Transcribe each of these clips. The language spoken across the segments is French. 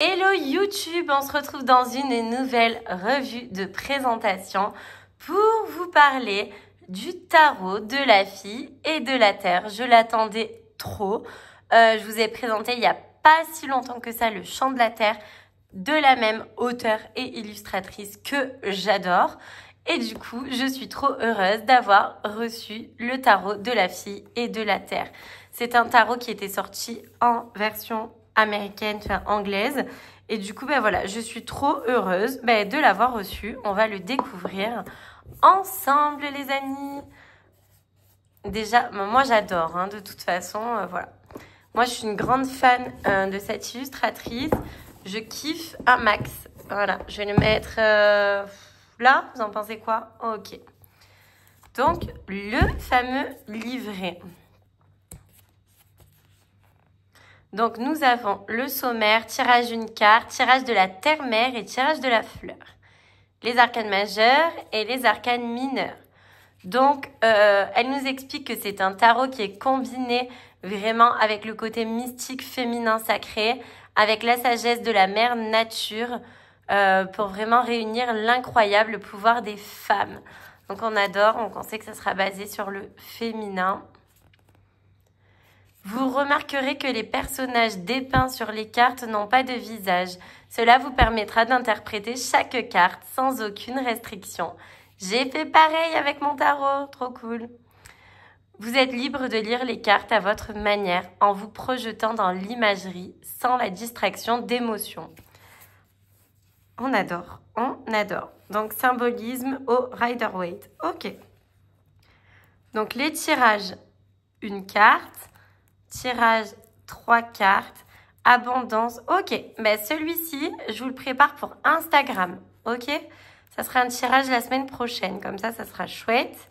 Hello YouTube, on se retrouve dans une nouvelle revue de présentation pour vous parler du tarot de la fille et de la terre. Je l'attendais trop. Je vous ai présenté il n'y a pas si longtemps que ça le chant de la terre de la même auteure et illustratrice que j'adore. Et du coup, je suis trop heureuse d'avoir reçu le tarot de la fille et de la terre. C'est un tarot qui était sorti en version américaine, enfin anglaise. Et du coup, voilà, je suis trop heureuse de l'avoir reçu. On va le découvrir ensemble, les amis. Déjà, moi j'adore, de toute façon, voilà. Moi, je suis une grande fan de cette illustratrice. Je kiffe un max. Voilà, je vais le mettre là. Vous en pensez quoi? Ok. Donc, le fameux livret. Donc, nous avons le sommaire, tirage d'une carte, tirage de la terre-mère et tirage de la fleur. Les arcanes majeures et les arcanes mineures. Donc, elle nous explique que c'est un tarot qui est combiné vraiment avec le côté mystique, féminin, sacré, avec la sagesse de la mère nature, pour vraiment réunir l'incroyable pouvoir des femmes. Donc, on adore, donc on sait que ça sera basé sur le féminin. Vous remarquerez que les personnages dépeints sur les cartes n'ont pas de visage. Cela vous permettra d'interpréter chaque carte sans aucune restriction. J'ai fait pareil avec mon tarot, trop cool. Vous êtes libre de lire les cartes à votre manière en vous projetant dans l'imagerie sans la distraction d'émotions. On adore, on adore. Donc, symbolisme au Rider-Waite. Ok. Donc, les tirages, une carte. Tirage, 3 cartes. Abondance. Ok, celui-ci, je vous le prépare pour Instagram. Ok, ça sera un tirage la semaine prochaine. Comme ça sera chouette.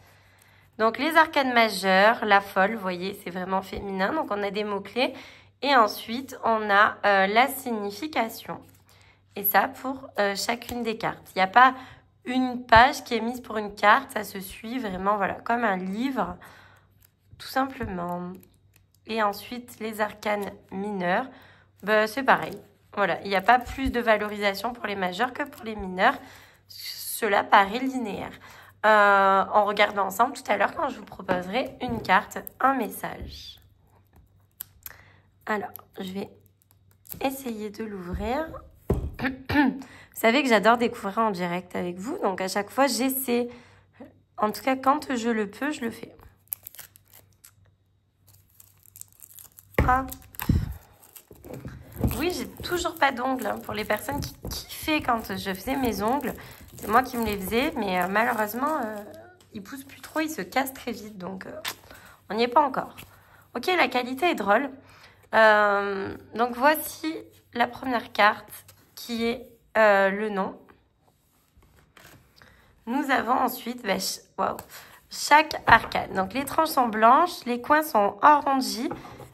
Donc, les arcanes majeures, la folle, vous voyez, c'est vraiment féminin. Donc, on a des mots-clés. Et ensuite, on a la signification. Et ça, pour chacune des cartes. Il n'y a pas une page qui est mise pour une carte. Ça se suit vraiment, voilà, comme un livre. Tout simplement. Et ensuite, les arcanes mineurs, c'est pareil. Voilà, il n'y a pas plus de valorisation pour les majeurs que pour les mineurs. Cela paraît linéaire. On regarde ensemble tout à l'heure quand je vous proposerai une carte, un message. Alors, je vais essayer de l'ouvrir. Vous savez que j'adore découvrir en direct avec vous. Donc, à chaque fois, j'essaie. En tout cas, quand je le peux, je le fais. Oui, j'ai toujours pas d'ongles. Pour les personnes qui kiffaient quand je faisais mes ongles, c'est moi qui me les faisais, mais malheureusement, ils poussent plus trop, ils se cassent très vite, donc on n'y est pas encore. Ok, la qualité est drôle. Donc voici la première carte qui est le nom. Nous avons ensuite, chaque arcane. Donc les tranches sont blanches, les coins sont arrondis.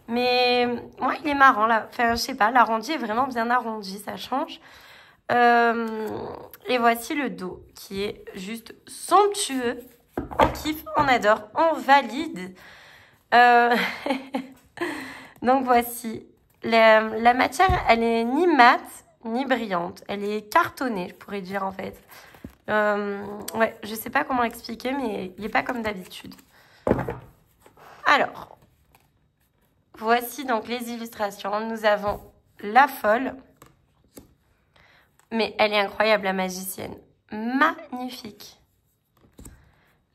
Mais moi, il est marrant là. Enfin, je sais pas, l'arrondi est vraiment bien arrondi, ça change. Et voici le dos qui est juste somptueux. On kiffe, on adore, on valide. Donc voici. La matière, elle est ni mate ni brillante. Elle est cartonnée, je pourrais dire en fait. Ouais, je sais pas comment expliquer, mais il n'est pas comme d'habitude. Alors. Voici donc les illustrations. Nous avons la folle. Mais elle est incroyable, la magicienne. Magnifique.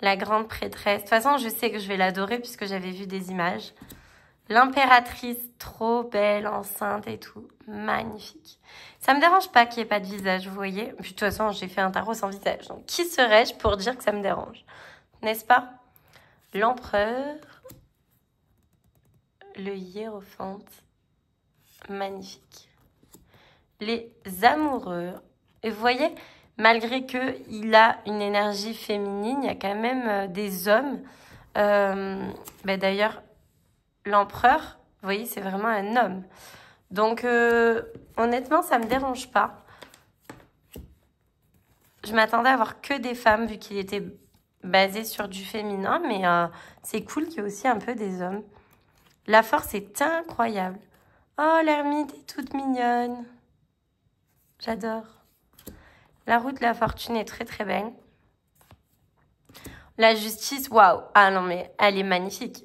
La grande prêtresse. De toute façon, je sais que je vais l'adorer puisque j'avais vu des images. L'impératrice, trop belle, enceinte et tout. Magnifique. Ça me dérange pas qu'il n'y ait pas de visage, vous voyez. Puis, de toute façon, j'ai fait un tarot sans visage. Donc, qui serais-je pour dire que ça me dérange? N'est-ce pas? L'empereur. Le hiérophante, magnifique. Les amoureux. Et vous voyez, malgré qu'il a une énergie féminine, il y a quand même des hommes. D'ailleurs, l'empereur, vous voyez, c'est vraiment un homme. Donc, honnêtement, ça ne me dérange pas. Je m'attendais à avoir que des femmes, vu qu'il était basé sur du féminin, mais c'est cool qu'il y ait aussi un peu des hommes. La force est incroyable. Oh, l'ermite est toute mignonne. J'adore. La roue de la fortune est très très belle. La justice, waouh. Ah non mais elle est magnifique.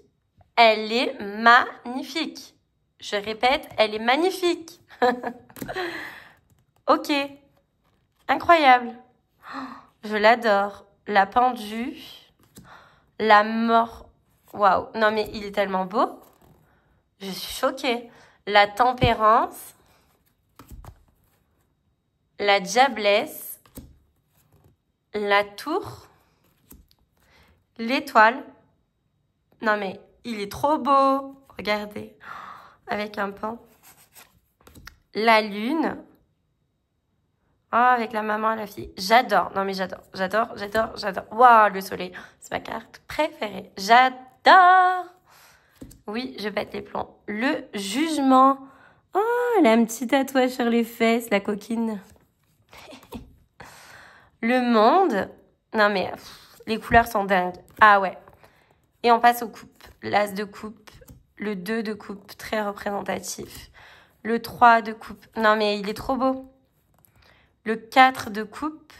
Elle est magnifique. Je répète, elle est magnifique. Ok. Incroyable. Je l'adore. La pendue. La mort. Waouh. Non mais il est tellement beau. Je suis choquée. La tempérance. La diablesse. La tour. L'étoile. Non mais il est trop beau. Regardez. Avec un pan. La lune. Oh, avec la maman et la fille. J'adore. Non mais j'adore. J'adore, j'adore, j'adore. Waouh, le soleil. C'est ma carte préférée. J'adore. Oui, je pète les plombs. Le jugement. Oh, elle a un petit tatouage sur les fesses, la coquine. Le monde. Non mais les couleurs sont dingues. Ah ouais. Et on passe aux coupes. L'as de coupe. Le 2 de coupe, très représentatif. Le 3 de coupe. Non mais il est trop beau. Le 4 de coupe.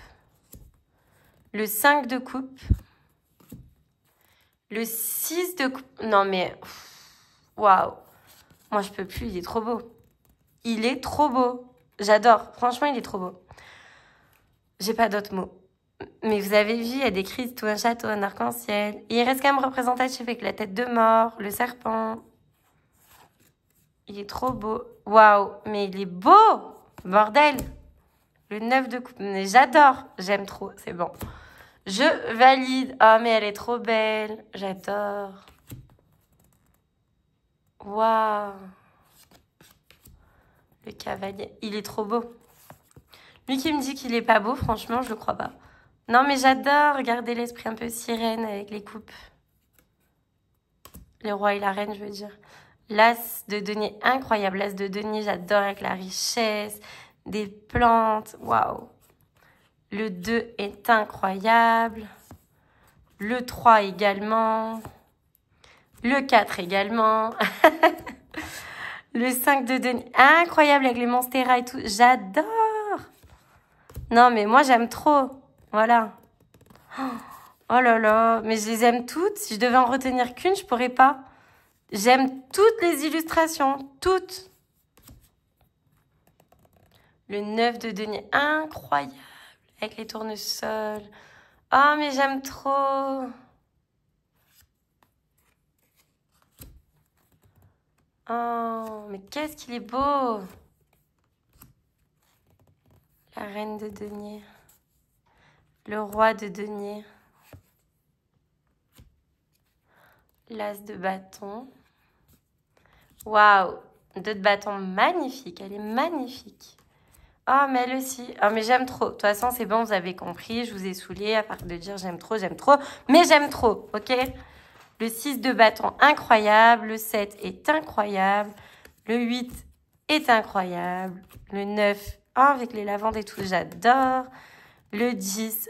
Le 5 de coupe. Le 6 de coupe. Non mais... Waouh. Moi je peux plus, il est trop beau. Il est trop beau. J'adore. Franchement, il est trop beau. J'ai pas d'autres mots. Mais vous avez vu, il y a des crises, tout un château, un arc-en-ciel. Il reste quand même représentatif avec la tête de mort, le serpent. Il est trop beau. Waouh, mais il est beau. Bordel. Le 9 de coupe. Mais j'adore. J'aime trop. C'est bon. Je valide. Oh, mais elle est trop belle. J'adore. Waouh. Le cavalier. Il est trop beau. Lui qui me dit qu'il est pas beau, franchement, je le crois pas. Non, mais j'adore. Regardez l'esprit un peu sirène avec les coupes. Le roi et la reine, je veux dire. L'as de denier, incroyable. L'as de denier, j'adore avec la richesse, des plantes. Waouh. Le 2 est incroyable. Le 3 également. Le 4 également. Le 5 de denier, incroyable avec les monstera et tout. J'adore. Non, mais moi, j'aime trop. Voilà. Oh là là. Mais je les aime toutes. Si je devais en retenir qu'une, je pourrais pas. J'aime toutes les illustrations. Toutes. Le 9 de denier, incroyable. Avec les tournesols. Oh, mais j'aime trop. Oh, mais qu'est-ce qu'il est beau. La reine de denier. Le roi de denier. L'as de bâton. Waouh. 2 de bâton magnifique. Elle est magnifique. Oh, mais elle aussi. Oh, mais j'aime trop. De toute façon, c'est bon, vous avez compris. Je vous ai saoulé à part de dire j'aime trop. Mais j'aime trop, ok? Le 6 de bâton, incroyable. Le 7 est incroyable. Le 8 est incroyable. Le 9, oh, avec les lavandes et tout, j'adore. Le 10,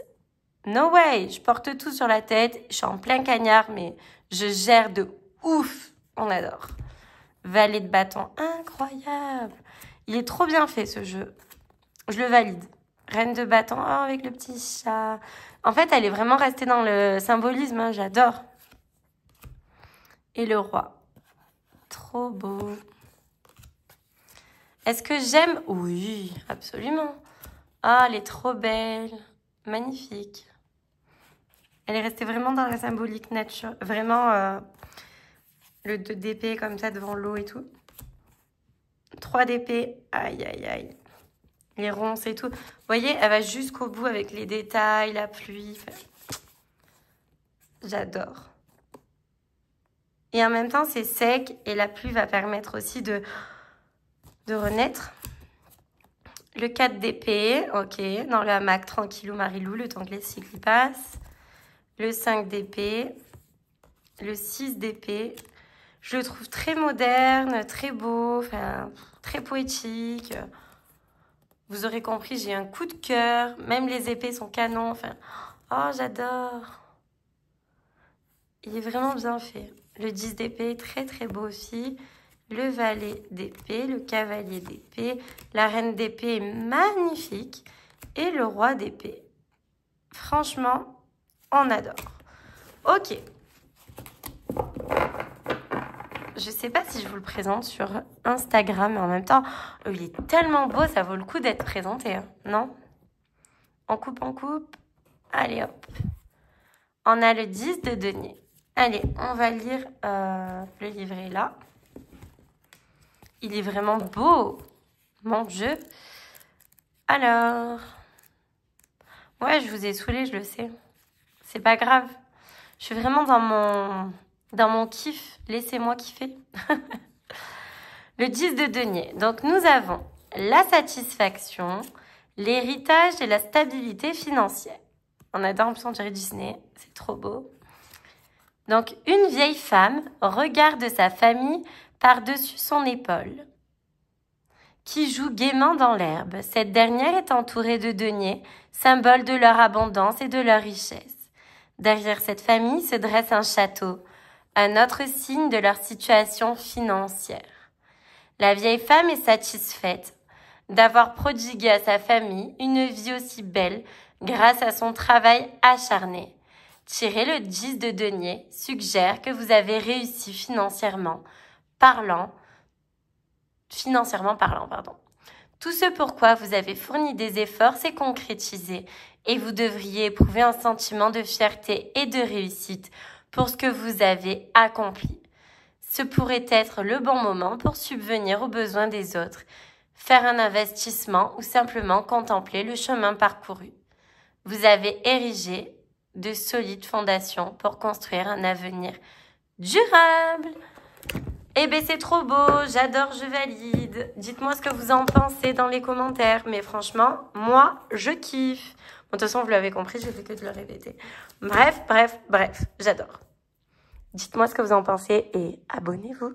no way. Je porte tout sur la tête. Je suis en plein cagnard, mais je gère de ouf. On adore. Valet de bâton, incroyable. Il est trop bien fait, ce jeu. Je le valide. Reine de bâton, oh, avec le petit chat. En fait, elle est vraiment restée dans le symbolisme. Hein, j'adore. Et le roi. Trop beau. Est-ce que j'aime? Oui, absolument. Ah, elle est trop belle. Magnifique. Elle est restée vraiment dans la symbolique nature. Vraiment, le 2 d'épée comme ça devant l'eau et tout. 3 d'épée. Aïe, aïe, aïe. Les ronces et tout. Vous voyez, elle va jusqu'au bout avec les détails, la pluie. Enfin, j'adore. Et en même temps, c'est sec et la pluie va permettre aussi de renaître. Le 4 d'épée, ok. Dans le hamac, tranquillou, Marilou, le temps que les cycles passent. Le 5 d'épée. Le 6 d'épée. Je le trouve très moderne, très beau, enfin, très poétique. Vous aurez compris, j'ai un coup de cœur. Même les épées sont canons. Enfin, oh, j'adore. Il est vraiment bien fait. Le 10 d'épée, très très beau aussi. le valet d'épée, le cavalier d'épée, la reine d'épée est magnifique et le roi d'épée. Franchement, on adore. Ok. Je sais pas si je vous le présente sur Instagram, mais en même temps, il est tellement beau, ça vaut le coup d'être présenté, hein, non? On coupe, on coupe. Allez, hop. On a le 10 de denier. Allez, on va lire le livret là. Il est vraiment beau. Mon Dieu. Alors. Ouais, je vous ai saoulé, je le sais. C'est pas grave. Je suis vraiment dans mon kiff. Laissez-moi kiffer. Le 10 de denier. Donc, nous avons la satisfaction, l'héritage et la stabilité financière. On adore l'impression de Disney. C'est trop beau. Donc, une vieille femme regarde sa famille par-dessus son épaule, qui joue gaiement dans l'herbe. Cette dernière est entourée de deniers, symbole de leur abondance et de leur richesse. Derrière cette famille se dresse un château, un autre signe de leur situation financière. La vieille femme est satisfaite d'avoir prodigué à sa famille une vie aussi belle grâce à son travail acharné. Tirer le 10 de denier suggère que vous avez réussi financièrement parlant. Tout ce pourquoi vous avez fourni des efforts s'est concrétisé et vous devriez éprouver un sentiment de fierté et de réussite pour ce que vous avez accompli. Ce pourrait être le bon moment pour subvenir aux besoins des autres, faire un investissement ou simplement contempler le chemin parcouru. Vous avez érigé de solides fondations pour construire un avenir durable. Eh ben c'est trop beau, j'adore, je valide. Dites-moi ce que vous en pensez dans les commentaires. Mais franchement, moi, je kiffe. Bon, de toute façon, vous l'avez compris, je fais que de le répéter. Bref, j'adore. Dites-moi ce que vous en pensez et abonnez-vous.